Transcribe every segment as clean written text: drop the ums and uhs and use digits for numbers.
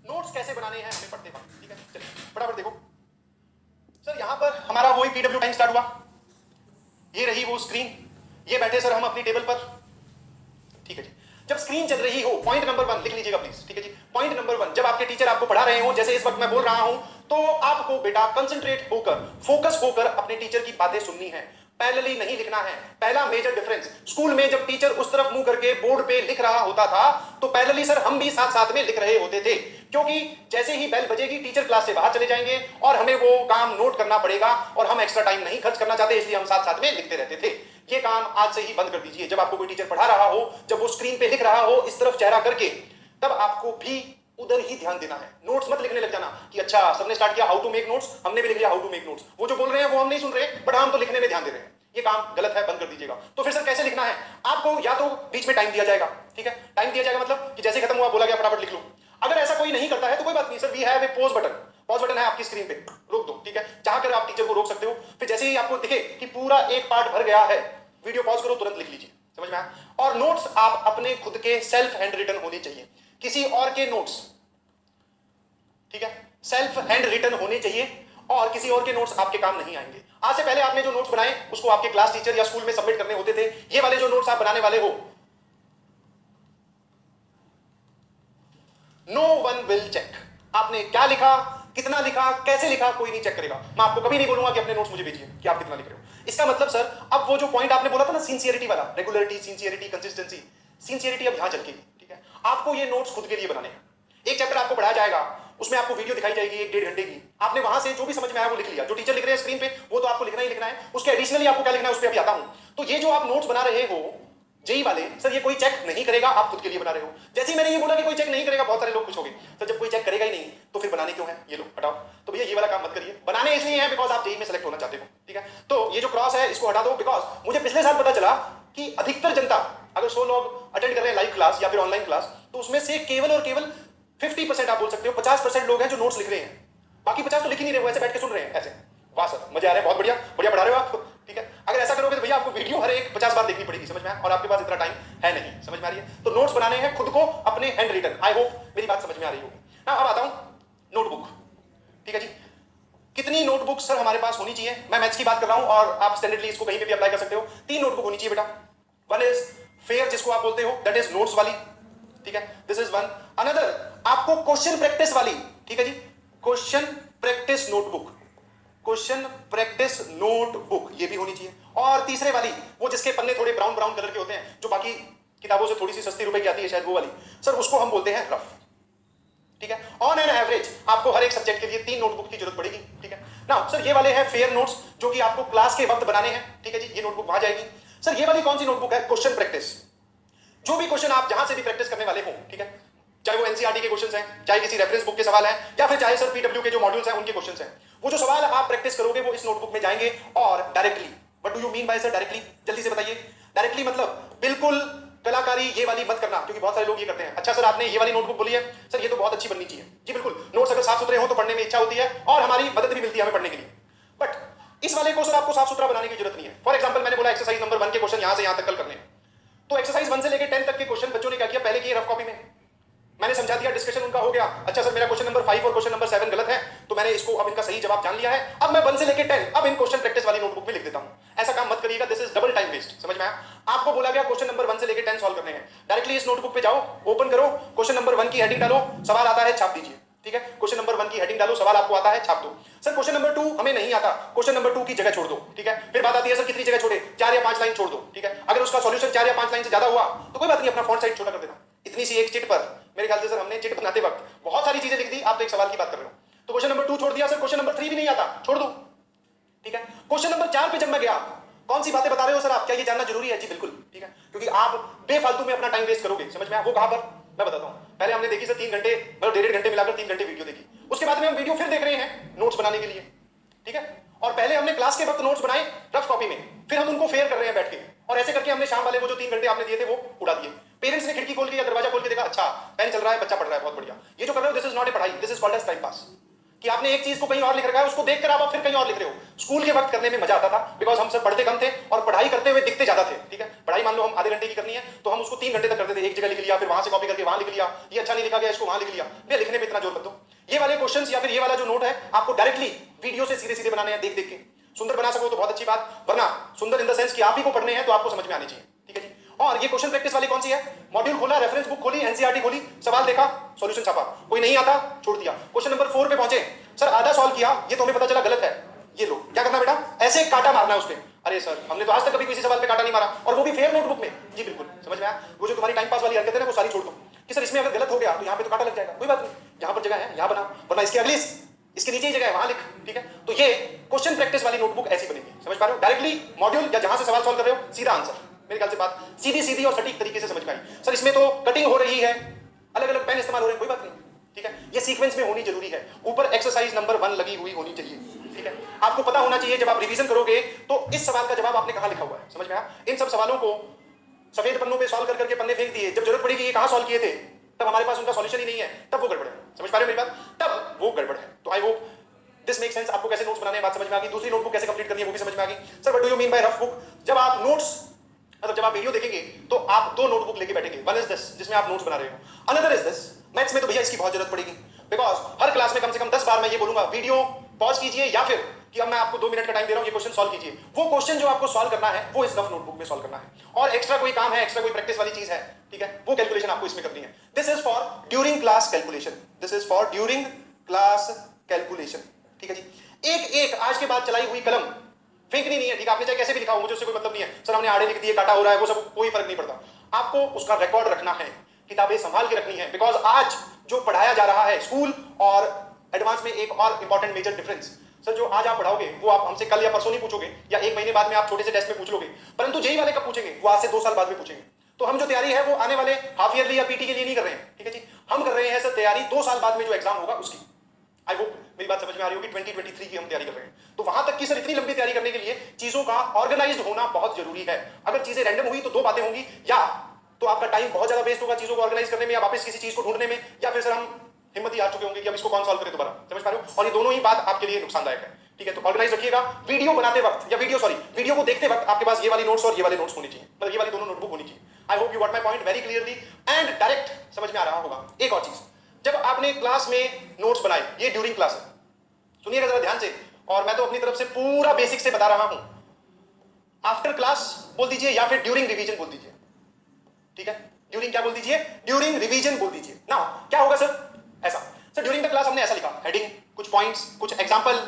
Notes कैसे बनाने हैं हमें पढ़ते वक्त, ठीक है। चलिए फटाफट देखो सर, यहां पर हमारा वही पीडब्ल्यू टाइम स्टार्ट हुआ, ये रही वो स्क्रीन, ये बैठे सर हम अपनी टेबल पर, ठीक है जी। जब स्क्रीन चल रही हो, पॉइंट नंबर 1 लिख लीजिएगा प्लीज, ठीक है जी। पॉइंट नंबर 1, जब आपके टीचर आपको पढ़ा रहे हो, जैसे इस वक्त मैं बोल रहा हूं, तो आपको बेटा कंसंट्रेट होकर, फोकस होकर अपने टीचर की बातें सुननी है, पैरेलली नहीं लिखना है। पहला मेजर डिफरेंस, स्कूल में जब टीचर उस तरफ मुंह करके बोर्ड पे लिख रहा होता था, तो पैरेलली सर हम भी साथ साथ में लिख रहे होते थे, क्योंकि जैसे ही बेल बजेगी टीचर क्लास से बाहर चले जाएंगे और हमें वो काम नोट करना पड़ेगा, और हम एक्स्ट्रा टाइम नहीं खर्च करना चाहते, इसलिए हम साथ साथ में लिखते रहते थे। ये काम आज से ही बंद कर दीजिए। जब आपको कोई टीचर पढ़ा रहा हो, जब वो स्क्रीन पे लिख रहा हो इस तरफ चेहरा करके, तब आपको भी उधर ही ध्यान देना है। नोट्स मत लिखने लग जाना कि अच्छा सबने स्टार्ट किया हाउ टू मेक नोट्स, हमने भी लिख लिया हाउ टू मेक नोट्स, वो जो बोल रहे हैं वो हम नहीं सुन रहे, बट हम तो लिखने में ध्यान दे रहे हैं। ये काम गलत है, बंद कर दीजिएगा। तो फिर सर कैसे लिखना है? आपको या तो बीच में टाइम दिया जाएगा, ठीक है, टाइम दिया जाएगा मतलब कि जैसे खत्म हुआ बोला गया फटाफट लिख लो। अगर ऐसा कोई नहीं करता है तो कोई बात नहीं sir, we have a pause button, pause button है आपकी स्क्रीन पे, रोक दो, ठीक है, चाह कर आप टीचर को रोक सकते हो। फिर जैसे ही आपको दिखे कि पूरा एक पार्ट भर गया है, वीडियो पॉज करो, तुरंत लिख लीजिए, समझ में आया? और नोट्स आप अपने खुद के सेल्फ हैंड रिटन होने चाहिए, किसी और के नोट्स, ठीक है, सेल्फ हैंड रिटन होने चाहिए, और किसी और के नोट्स आपके काम नहीं आएंगे। आज से पहले आपने जो नोट्स बनाए उसको आपके क्लास टीचर या स्कूल में सबमिट करने होते थे। ये वाले जो नोट्स आप बनाने वाले हो, नो वन विल चेक आपने क्या लिखा, कितना लिखा, कैसे लिखा, कोई नहीं चेक करेगा। मैं आपको कभी नहीं बोलूंगा कि अपने नोट्स मुझे भेजिए कि आप कितना लिख रहे हो। इसका मतलब सर, अब वो जो पॉइंट आपने बोला था ना सिंसियरिटी वाला, रेगुलरिटी, सिंसियरिटी, कंसिस्टेंसी, सिंसियरिटी अब यहां झलकेगी, ठीक है। आपको ये नोट्स खुद के लिए बनाने हैं। एक चैप्टर आपको पढ़ाया जाएगा, उसमें आपको वीडियो दिखाई जाएगी 1-1.5 घंटे की, आपने वहां से जो भी समझ में आया वो लिख लिया, जो टीचर लिख रहे हैं स्क्रीन पे वो तो आपको लिखना ही लिखना है, उसके एडिशनली आपको क्या लिखना है उस पर अभी आता हूं। तो ये जो आप नोट्स बना रहे हो जेई वाले, सर ये कोई चेक नहीं करेगा, आप खुद के लिए बना रहे हो। जैसे ही मैंने ये बोला कि कोई चेक नहीं करेगा, बहुत सारे लोग खुश हो गए, सर जब कोई चेक करेगा ही नहीं तो फिर बनाने क्यों है, ये लो हटाओ। तो भैया ये वाला काम मत करिए, बनाने इसलिए है बिकॉज आप जेई में सेलेक्ट होना चाहते हो, ठीक है। तो ये जो क्रॉस है इसको हटा दो, बिकॉज मुझे पिछले साल पता चला कि अधिकतर जनता, अगर 100 लोग अटेंड कर रहे हैं लाइव क्लास या फिर ऑनलाइन क्लास, तो उसमें से केवल और केवल 50% आप बोल सकते हो, 50% लोग हैं जो नोट्स लिख रहे हैं, बाकी 50 तो लिख ही नहीं रहे, वो ऐसे बैठ के सुन रहे हैं ऐसे। वाह सर मजा आ रहा है, बहुत बढ़िया, बढ़िया पढ़ा रहे हो आप, ठीक है। अगर ऐसा करोगे तो भैया आपको वीडियो हर एक 50 बार देखनी पड़ेगी, समझ में आया? और आपके पास इतना टाइम है नहीं, समझ में आ रही है? तो नोट्स बनाने हैं खुद को अपने हैंड रिटन। आई होप मेरी बात समझ में आ रही होगी ना। अब आता हूं नोटबुक, ठीक है जी। कितनी नोटबुक सर हमारे पास होनी चाहिए? मैं मैथ्स की बात कर रहा हूं और आप स्टैंडर्डली इसको कहीं पे भी अप्लाई कर सकते हो। 3 नोटबुक होनी चाहिए बेटा। वन इज फेयर, जिसको आप बोलते हो, दैट इज नोट्स वाली, ठीक है, दिस इज वन। अनदर आपको क्वेश्चन प्रैक्टिस वाली, ठीक है जी, question practice notebook, question practice notebook ये भी होनी चाहिए। और तीसरे वाली, वो जिसके पन्ने थोड़े ब्राउन ब्राउन कलर के होते हैं, जो बाकी किताबों से थोड़ी सी सस्ती रुपए की आती है शायद, वो वाली सर, उसको हम बोलते हैं रफ, ठीक है। ऑन एन एवरेज आपको हर एक सब्जेक्ट के लिए 3 नोटबुक की जरूरत पड़ेगी, ठीक है ना। सर ये वाले हैं फेयर नोट्स, जो कि आपको क्लास के वक्त बनाने हैं, ठीक है जी, ये नोटबुक वहां जाएगी। सर ये वाली कौन सी नोटबुक है? क्वेश्चन प्रैक्टिस, जो भी क्वेश्चन आप जहां से भी प्रैक्टिस करने वाले हो, ठीक है, चाहे वो एनसीईआरटी के क्वेश्चंस हैं, चाहे किसी रेफरेंस बुक के सवाल हैं, या फिर चाहे सर पीडब्ल्यू के जो मॉड्यूल्स हैं उनके क्वेश्चंस हैं, वो जो सवाल आप प्रैक्टिस करोगे वो इस नोटबुक में जाएंगे। और directly, what do you mean by sir directly? जल्दी से बताइए। डायरेक्टली मतलब बिल्कुल कलाकारी ये वाली मत करना, क्योंकि बहुत सारे लोग ये करते हैं। अच्छा सर आपने ये वाली नोटबुक बोली है, सर ये तो बहुत अच्छी बननी चाहिए। जी बिल्कुल, नोट्स अगर साफ सुथरे हो तो पढ़ने में इच्छा होती है और हमारी मदद भी मिलती है हमें पढ़ने के लिए। बट इस वाले को सर आपको साफ सुथरा बनाने की जरूरत नहीं है। फॉर एग्जाम्पल मैंने बोला एक्सरसाइज नंबर 1 के क्वेश्चन यहां से यहां तक कल करने हैं, तो एक्सरसाइज 1 से लेकर 10 तक के क्वेश्चन बच्चों ने क्या किया, पहले किए रफ कॉपी में, मैंने समझा दिया, डिस्कशन उनका हो गया। अच्छा सर मेरा क्वेश्चन नंबर 5 और क्वेश्चन नंबर 7 गलत है, तो मैंने इसको अब इनका सही जवाब जान लिया है, अब मैं 1 से लेकर 10 अब इन क्वेश्चन प्रैक्टिस वाली नोटबुक में लिख देता हूं। ऐसा काम मत करिएगा, this is double time waste, समझ में आया? आपको बोला गया क्वेश्चन नंबर 1 से लेकर 10 सॉल्व करने हैं, डायरेक्टली इस नोटबुक पे जाओ, ओपन करो, क्वेश्चन नंबर 1 की हेडिंग डालो, सवाल आता है छाप दीजिए, ठीक है। क्वेश्चन नंबर 1 की हेडिंग डालो, सवाल आपको आता है छाप दो। सर क्वेश्चन नंबर 2 हमें नहीं आता, क्वेश्चन नंबर 2 की जगह छोड़ दो, ठीक है। फिर बात आती है सर कितनी जगह छोड़े, 4 या 5 लाइन छोड़ दो, ठीक है। अगर उसका सॉल्यूशन 4 या 5 लाइन से ज्यादा हुआ तो कोई बात नहीं, अपना फॉन्ट साइज छोटा कर देना। इतनी सी एक चिट पर मेरे ख्याल से सर हमने चिट बनाते वक्त बहुत सारी चीजें लिख दी, आप तो एक सवाल की बात कर रहे हो। तो क्वेश्चन नंबर 2 छोड़ दिया, सर क्वेश्चन नंबर 3 भी नहीं आता, छोड़ दो, ठीक है। क्वेश्चन नंबर 4 पे जब मैं गया, कौन सी बातें बता रहे हो सर आप, क्या ये जानना जरूरी है? जी बिल्कुल, ठीक है, क्योंकि आप बेफालतू में अपना टाइम वेस्ट करोगे, समझ में आया? वो कहां पर मैं बताता हूं। पहले हमने देखी सर 3 घंटे, मतलब 1.5 घंटे मिलाकर 3 घंटे वीडियो देखी, उसके बाद में हम वीडियो फिर देख रहे हैं नोट्स बनाने के लिए, ठीक है। और पहले हमने क्लास के वक्त नोट्स बनाए रफ कॉपी में, फिर हम उनको फेयर कर रहे हैं बैठ के, और ऐसे करके हमने शाम वाले वो जो 3 घंटे आपने दिए थे वो उड़ा दिए। पेरेंट्स ने खिड़की खोल के या दरवाजा खोल के देखा, अच्छा पेन चल रहा है, बच्चा पढ़ रहा है, बहुत बढ़िया। ये जो कर रहे हो दिस इज नॉट ए पढ़ाई, this is called as time pass, कि आपने एक चीज को कहीं और लिख रखा है, उसको देखकर आप फिर कहीं और लिख रहे हो। स्कूल के वक्त करने में मजा आता था, बिकॉज हम सब पढ़ते कम थे और पढ़ाई करते हुए दिखते ज्यादा थे, ठीक है। पढ़ाई मान लो हम आधे घंटे की करनी है तो हम उसको 3 घंटे तक करते थे, एक जगह लिख लिया, फिर वहां से कॉपी करके वहां लिख लिया, ये अच्छा नहीं लिखा गया इसको वहां लिख लिया। भैया लिखने पे इतना जोर मत दो। ये वाले क्वेश्चंस या फिर ये वाला जो नोट है आपको डायरेक्टली वीडियो से सीधे सीधे बनाने हैं, देख देख के। सुंदर बना सको तो बहुत अच्छी बात, वरना सुंदर इन द सेंस कि आप ही को पढ़ने हैं तो आपको समझ में आनी चाहिए, ठीक है जी। और ये क्वेश्चन प्रैक्टिस वाली कौन सी है? मॉड्यूल खोला, रेफरेंस बुक खोली, एनसीईआरटी खोली, सवाल देखा, सॉल्यूशन छापा, कोई नहीं आता छोड़ दिया। क्वेश्चन नंबर 4 पे पहुंचे, सर आधा सॉल्व किया, ये तो हमें पता चला गलत है, ये लो क्या करना बेटा, ऐसे काटा मारना है उस पे। अरे सर हमने तो आज तक कभी किसी सवाल पे काटा नहीं मारा, और वो भी फेयर नोटबुक में। जी बिल्कुल समझ में आया। वो जो तुम्हारी टाइम पास वाली हरकत है ना वो सारी छोड़ दो कि सर इसमें अगर गलत हो गया तो यहाँ पे तो काटा लग जाएगा, कोई बात नहीं, यहाँ पर जगह है यहाँ बना, वरना इसके अगली इसके नीचे ही जगह है वहां लिख, ठीक है। तो ये क्वेश्चन प्रैक्टिस वाली नोटबुक ऐसी बनेगी, समझ पा रहे हो? डायरेक्टली मॉड्यूल या जहां से सवाल सॉल्व कर रहे हो सीधा आंसर। मेरे ख्याल से बात सीधी सीधी और सटीक तरीके से समझ में आई। सर इसमें तो कटिंग हो रही है, अलग अलग पेन इस्तेमाल हो रहे हैं, कोई बात नहीं, ठीक है। ये सीक्वेंस में होनी जरूरी है, ऊपर एक्सरसाइज नंबर 1 लगी हुई होनी चाहिए, ठीक है। आपको पता होना चाहिए जब आप रिवीजन करोगे तो इस सवाल का जवाब आपने कहां लिखा हुआ है, समझ में आया? इन सब सवालों को सफेद पन्नों पे सॉल्व करके पन्ने फेंक दिए, जब जरूरत पड़ेगी ये कहां सॉल्व किए थे, तब हमारे पास उनका सॉल्यूशन ही नहीं है, तब वो गड़बड़ है। समझ पा रहे हो मेरी बात? तब वो गड़बड़ है। तो I hope this make sense. आपको कैसे नोट्स बनाने बात समझ में आ गई, दूसरी नोटबुक कैसे कंप्लीट करनी है वो भी समझ में आ गई। Sir what do you mean by rough book? जब आप नोट्स मतलब जब आप वीडियो देखेंगे तो आप 2 नोटबुक लेके बैठेंगे, वन इज दिस जिसमें आप नोट्स बना रहे हो, अनदर इज दिस मैथ्स में तो भैया इसकी बहुत जरूरत पड़ेगी, बिकॉज हर क्लास में कम से कम 10 बार मैं ये बोलूंगा वीडियो पॉज कीजिए, या फिर कि अब मैं आपको 2 मिनट का टाइम दे रहा हूं, ये क्वेश्चन सॉल्व कीजिए। वो क्वेश्चन जो आपको सॉल्व करना है वो इस रफ नोटबुक में सॉल्व करना है, और एक्स्ट्रा कोई काम है, एक्स्ट्रा कोई प्रैक्टिस वाली चीज है, ठीक है, वो कैलकुलेशन आपको इसमें करनी है। This is for during class calculation, this is for during class calculation, ठीक है जी। एक एक आज के बाद चलाई हुई कलम फेंकनी नहीं है, ठीक है। आपने चाहे कैसे भी लिखा हो, मुझे उससे कोई मतलब नहीं है, सर हमने आड़े लिख दिए, काटा हो रहा है, वो सब कोई फर्क नहीं पड़ता। आपको उसका रिकॉर्ड रखना है, किताबें संभाल के रखनी है, बिकॉज आज जो पढ़ाया जा रहा है स्कूल और एडवांस में एक और इंपॉर्टेंट मेजर डिफरेंस, सर जो आज आप पढ़ाओगे वो आप हमसे कल या परसों नहीं पूछोगे, या 1 महीने बाद में आप छोटे से टेस्ट में पूछ लोगे, परंतु जेईई वाले कब पूछेंगे? वो आज से 2 साल बाद में पूछेंगे। तो हम जो तैयारी है वो आने वाले हाफ ईयरली या पीटी के लिए नहीं कर रहे हैं, ठीक है जी। हम कर रहे हैं सर तैयारी 2 साल बाद में जो एग्जाम होगा उसकी। आई होप मेरी बात समझ में आ रही होगी। 2023 की हम तैयारी कर रहे हैं, तो वहां तक की सर इतनी लंबी तैयारी करने के लिए चीजों का ऑर्गेनाइज्ड होना बहुत जरूरी है। अगर चीजें रैंडम हुई तो 2 बातें होंगी, या तो आपका टाइम बहुत ज्यादा वेस्ट होगा चीजों को ऑर्गेनाइज करने में या वापस किसी चीज को ढूंढने में, या फिर सर हम हिम्मत ही आ चुके होंगे कि अब इसको कौन सॉल्व करे दोबारा। समझ पा रहे हो? और ये दोनों ही बात आपके लिए नुकसानदायक है, ठीक है। तो ऑर्गेनाइज रखिएगा। वीडियो बनाते वक्त या वीडियो को देखते वक्त आपके पास ये वाली नोट्स और ये वाले नोट्स होनी चाहिए, मतलब ये वाली दोनों नोटबुक होनी चाहिए। I hope you got my point very clearly and direct समझ में आ रहा होगा। एक और चीज, जब आपने क्लास में नोट्स बनाए, ये ड्यूरिंग क्लास है, सुनिएगा जरा ध्यान से, और मैं तो अपनी तरफ से पूरा बेसिक से बता रहा हूं। आफ्टर क्लास बोल दीजिए या फिर ड्यूरिंग रिवीजन बोल दीजिए, ठीक है। ड्यूरिंग क्या बोल दीजिए? ड्यूरिंग रिवीजन बोल दीजिए। नाउ क्या होगा सर? ऐसा सर ड्यूरिंग द क्लास हमने ऐसा लिखा, हेडिंग, कुछ पॉइंट्स, कुछ एग्जांपल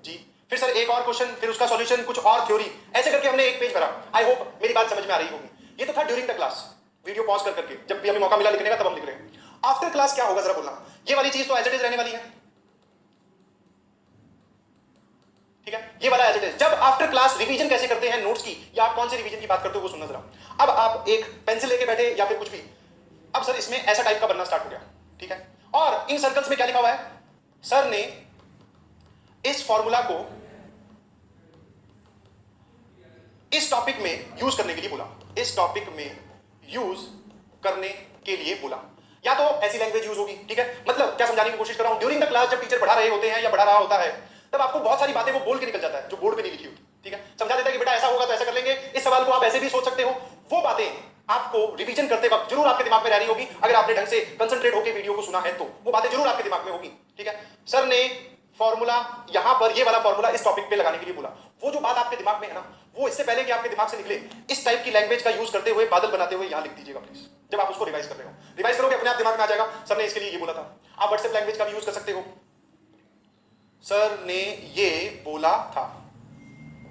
जी, फिर सर एक और क्वेश्चन, फिर उसका सॉल्यूशन, कुछ और थ्योरी, ऐसे करके हमने एक पेज भरा। आई होप मेरी बात समझ में आ रही होगी। ये तो था during the class, video pause कर करके, जब भी हमें मौका मिला लिखने का तब हम लिख रहे हैं। आफ्टर क्लास क्या होगा जरा बोलना? ये वाली चीज तो एज इट इज रहने वाली है, ठीक है, ये वाला एज इट इज। जब आफ्टर क्लास रिवीजन कैसे करते हैं नोट्स की, या आप कौन से रिवीजन की बात करते हो वो सुनना जरा। अब आप एक पेंसिल लेके बैठे या फिर कुछ भी, अब सर इसमें ऐसा टाइप का बनना स्टार्ट हो गया, ठीक है। और इन सर्कल्स में क्या लिखा हुआ है? सर ने इस फॉर्मूला को इस टॉपिक में यूज करने के लिए बोला, इस टॉपिक में यूज करने के लिए बोला, या तो ऐसी लैंग्वेज यूज होगी, ठीक है। मतलब क्या समझाने की कोशिश कर रहा हूं, ड्यूरिंग द क्लास जब टीचर पढ़ा रहे होते हैं या पढ़ा रहा होता है, तब आपको बहुत सारी बातें वो बोल के निकल जाता है जो बोर्ड पे नहीं लिखी होती, ठीक है। समझा देता है कि बेटा ऐसा होगा तो ऐसा कर लेंगे, इस सवाल को आप ऐसे भी सोच सकते हो। वो बातें आपको रिवीजन करते वक्त जरूर आपके दिमाग में रह रही होगी, अगर आपने ढंग से कंसंट्रेट होकर वीडियो को सुना है तो वो बातें जरूर आपके दिमाग में होगी, ठीक है। सर ने फॉर्मूला यहां पर, ये वाला फॉर्मूला इस टॉपिक पे लगाने के लिए बोला। वो जो बात आपके दिमाग में है ना, वो इससे पहले कि आपके दिमाग से निकले, इस टाइप की लैंग्वेज का यूज करते हुए, बादल बनाते हुए यहां लिख दीजिएगा प्लीज। जब आप उसको रिवाइज कर रहे हो, रिवाइज करोगे अपने आप दिमाग में आ जाएगा, सर ने इसके लिए ये बोला था। आप व्हाट्सएप लैंग्वेज का भी यूज कर सकते हो, सर ने ये बोला था,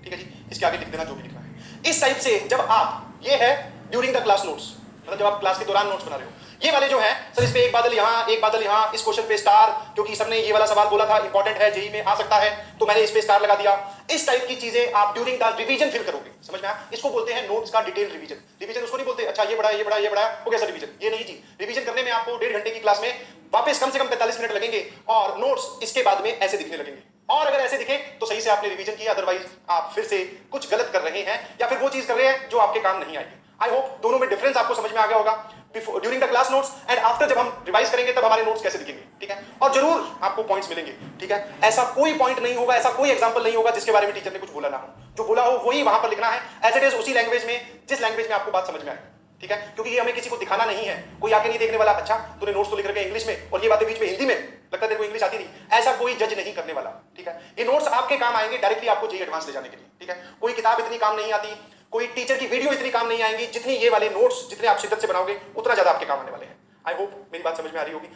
ठीक है जी। इसके आगे लिख देना जो भी लिखना है। इस टाइप से जब आप, ये है ड्यूरिंग द क्लास नोट्स, मतलब जब आप क्लास के दौरान नोट्स बना रहे हो। ये वाले जो है सर, इस पे एक बादल यहां, एक बादल यहां, इस क्वेश्चन पे स्टार, क्योंकि सर ने ये वाला सवाल बोला था, इंपॉर्टेंट है, जेईई में आ सकता है, तो मैंने इस पे स्टार लगा दिया। इस टाइप की चीजें आप ड्यूरिंग द रिवीजन फिर करोगे, समझ में आया? इसको बोलते हैं नोट्स का डिटेल रिवीजन। रिवीजन उसको नहीं बोलते अच्छा ये बड़ा, ये बड़ा, ये बड़ा हो गया सर रिवीजन, ये नहीं जी। रिवीजन करने में आपको 1.5 घंटे की क्लास में वापस कम से कम 45 मिनट लगेंगे, और नोट्स इसके बाद में ऐसे दिखने लगेंगे। और अगर ऐसे दिखे तो सही से आपने रिवीजन किया, अदरवाइज आप फिर से कुछ गलत कर रहे हैं, या फिर वो चीज कर रहे हैं जो आपके काम नहीं आएगी। आई होप दोनों में डिफरेंस आपको समझ में आ गया होगा, during the class notes and after जब हम रिवाइज करेंगे तब हमारे नोट्स कैसे दिखेंगे, ठीक है। और जरूर आपको पॉइंट्स मिलेंगे, ठीक है। ऐसा कोई पॉइंट नहीं होगा, ऐसा कोई एग्जांपल नहीं होगा जिसके बारे में टीचर ने कुछ बोला ना हो। जो बोला हो वही वहां पर लिखना है एज इट इज, उसी लैंग्वेज में जिस लैंग्वेज में आपको बात समझ में आए, ठीक है? क्योंकि ये हमें किसी को दिखाना नहीं है, कोई आके नहीं देखने वाला अच्छा तूने नोट्स तो लिख रखे इंग्लिश में और ये बातें बीच में हिंदी में, लगता है तेरे को इंग्लिश आती नहीं, ऐसा कोई जज नहीं करने वाला, ठीक है? ये नोट्स आपके काम आएंगे डायरेक्टली आपको जेईई एडवांस ले जाने के लिए, ठीक है? कोई किताब इतनी काम नहीं आती, कोई टीचर की वीडियो इतनी काम नहीं आएंगी, जितनी ये वाले नोट्स जितने आप शिद्दत से बनाओगे उतना ज्यादा आपके काम आने वाले हैं। आई होप मेरी बात समझ में आ रही होगी।